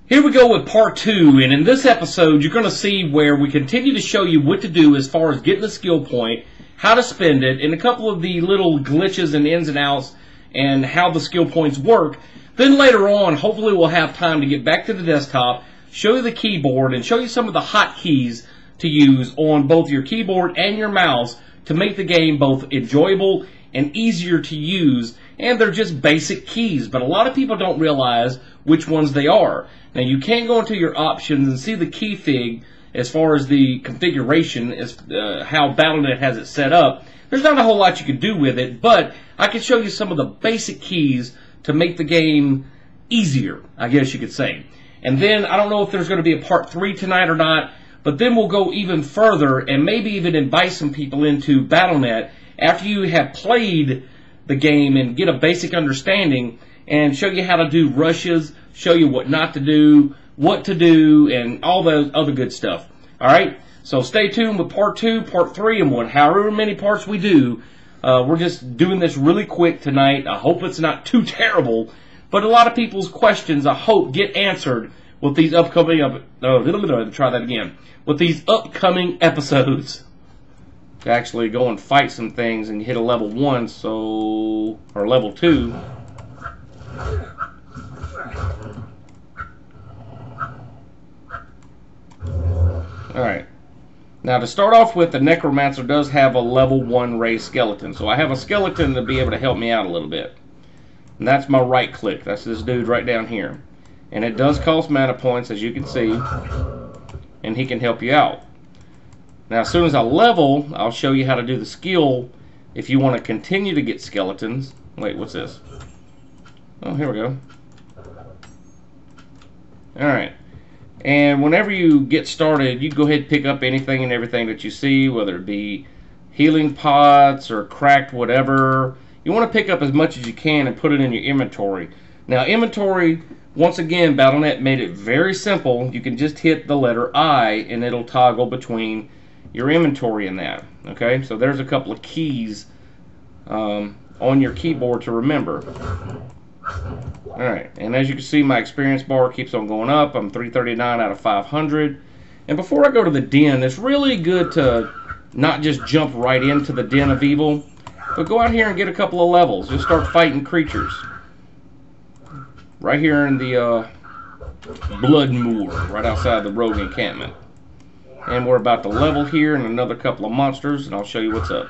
Here we go with part 2, and in this episode you're going to see where we continue to show you what to do as far as getting the skill point, how to spend it, and a couple of the little glitches and ins and outs and how the skill points work. Then later on, hopefully we'll have time to get back to the desktop, show you the keyboard, and show you some of the hotkeys to use on both your keyboard and your mouse to make the game both enjoyable and easier to use. And they're just basic keys, but a lot of people don't realize which ones they are. Now you can go into your options and see the key fig as far as the configuration, as how Battle.net has it set up. There's not a whole lot you can do with it, but I can show you some of the basic keys to make the game easier, I guess you could say. And then, I don't know if there's going to be a part 3 tonight or not, but then we'll go even further and maybe even invite some people into Battle.net after you have played the game and get a basic understanding, and show you how to do rushes, show you what not to do, what to do, and all those other good stuff. Alright, so stay tuned with part 2, part 3, and however many parts we do. We're just doing this really quick tonight. I hope it's not too terrible, but a lot of people's questions, I hope, get answered with these upcoming, try that again, with these upcoming episodes. To actually go and fight some things and hit a level 1, so, or level 2. Alright. Now to start off with, the Necromancer does have a level 1 raised skeleton. So I have a skeleton to be able to help me out a little bit. And that's my right click. That's this dude right down here. And it does cost mana points, as you can see. And he can help you out. Now as soon as I level, I'll show you how to do the skill if you want to continue to get skeletons. Wait, what's this? Oh, here we go. Alright. And whenever you get started, you go ahead and pick up anything and everything that you see, whether it be healing pots or cracked whatever. You want to pick up as much as you can and put it in your inventory. Now inventory, once again, Battle.net made it very simple. You can just hit the letter I and it'll toggle between your inventory and that. Okay, so there's a couple of keys on your keyboard to remember. Alright, and as you can see, my experience bar keeps on going up. I'm 339 out of 500. And before I go to the den, it's really good to not just jump right into the den of evil, but go out here and get a couple of levels. Just start fighting creatures. Right here in the Blood Moor, right outside the rogue encampment. And we're about to level here and another couple of monsters, and I'll show you what's up.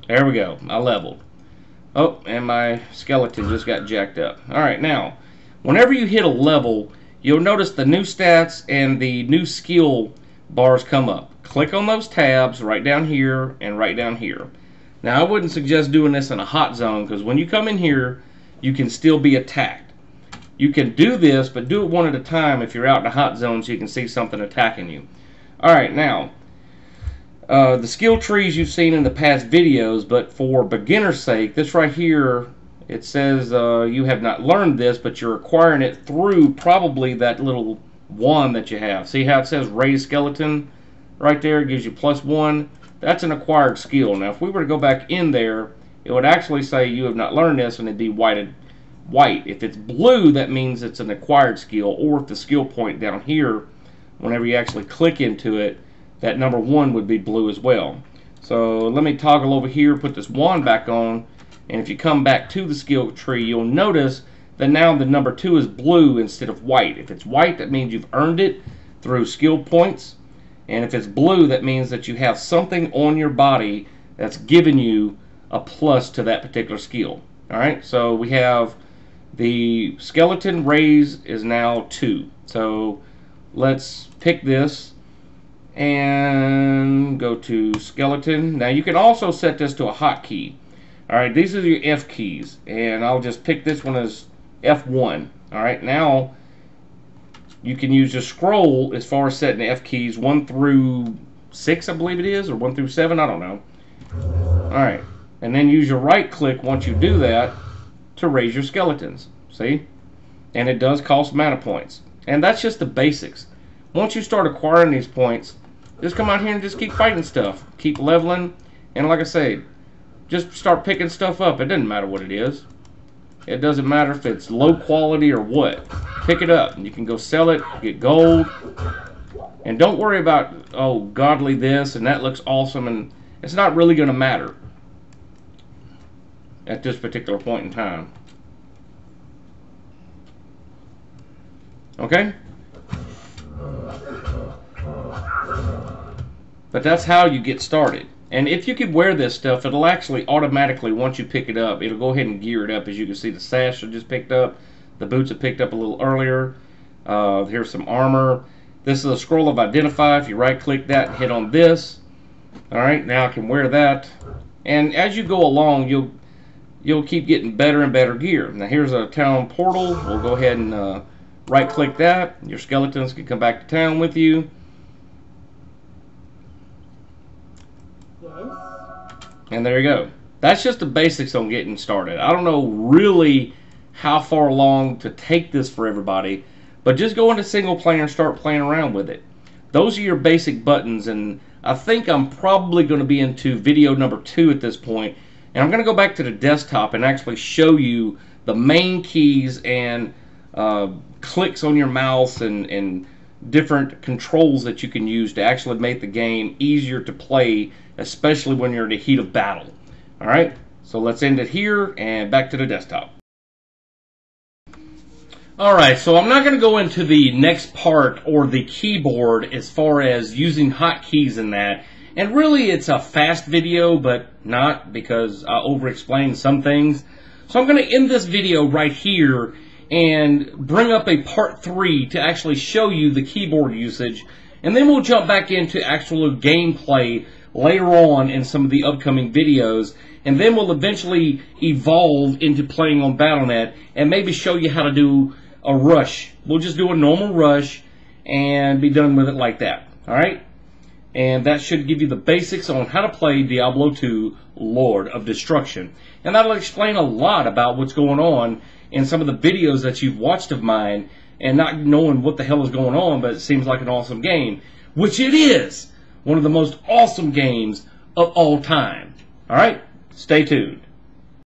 There we go. I leveled. Oh, and my skeleton just got jacked up. Alright, now, whenever you hit a level, you'll notice the new stats and the new skill bars come up. Click on those tabs right down here and right down here. Now, I wouldn't suggest doing this in a hot zone, because when you come in here, you can still be attacked. You can do this, but do it one at a time if you're out in a hot zone so you can see something attacking you. Alright, now, the skill trees you've seen in the past videos, but for beginner's sake, this right here, it says you have not learned this, but you're acquiring it through probably that little wand that you have. See how it says raised skeleton right there? It gives you +1. That's an acquired skill. Now, if we were to go back in there, it would actually say you have not learned this, and it'd be white. If it's blue, that means it's an acquired skill, or if the skill point down here, whenever you actually click into it, that number 1 would be blue as well. So let me toggle over here, put this wand back on, and if you come back to the skill tree, you'll notice that now the number 2 is blue instead of white. If it's white, that means you've earned it through skill points, and if it's blue, that means that you have something on your body that's giving you a plus to that particular skill. Alright, so we have the skeleton raise is now 2. So let's pick this and go to skeleton. Now you can also set this to a hotkey. Alright, these are your F keys, and I'll just pick this one as F1. Alright, now you can use your scroll as far as setting the F keys 1 through 6, I believe it is, or 1 through 7, I don't know. Alright, and then use your right click once you do that to raise your skeletons. See? And it does cost mana points. And that's just the basics. Once you start acquiring these points, just come out here and just keep fighting stuff. Keep leveling. And like I say, just start picking stuff up. It doesn't matter what it is. It doesn't matter if it's low quality or what. Pick it up and you can go sell it, get gold. And don't worry about, oh, godly this and that looks awesome, and it's not really going to matter at this particular point in time. Okay? But that's how you get started. And if you could wear this stuff, it'll actually automatically, once you pick it up, it'll go ahead and gear it up. As you can see, the sash I just picked up. The boots I picked up a little earlier. Here's some armor. This is a scroll of identify. If you right click that and hit on this, alright, now I can wear that. And as you go along, you'll keep getting better and better gear. Now here's a town portal. We'll go ahead and right click that. Your skeletons can come back to town with you. And there you go. That's just the basics on getting started. I don't know really how far along to take this for everybody, but just go into single player and start playing around with it. Those are your basic buttons, and I think I'm probably going to be into video number 2 at this point. And I'm going to go back to the desktop and actually show you the main keys and clicks on your mouse and different controls that you can use to actually make the game easier to play, especially when you're in the heat of battle. Alright, so let's end it here and back to the desktop. Alright, so I'm not going to go into the next part or the keyboard as far as using hotkeys and that. And really it's a fast video, but not, because I over-explained some things. So I'm going to end this video right here and bring up a part 3 to actually show you the keyboard usage, and then we'll jump back into actual gameplay later on in some of the upcoming videos, and then we'll eventually evolve into playing on Battle.net and maybe show you how to do a rush. We'll just do a normal rush and be done with it like that. Alright? And that should give you the basics on how to play Diablo 2 Lord of Destruction. And that'll explain a lot about what's going on in some of the videos that you've watched of mine and not knowing what the hell is going on, but it seems like an awesome game, which it is. One of the most awesome games of all time. Alright? Stay tuned.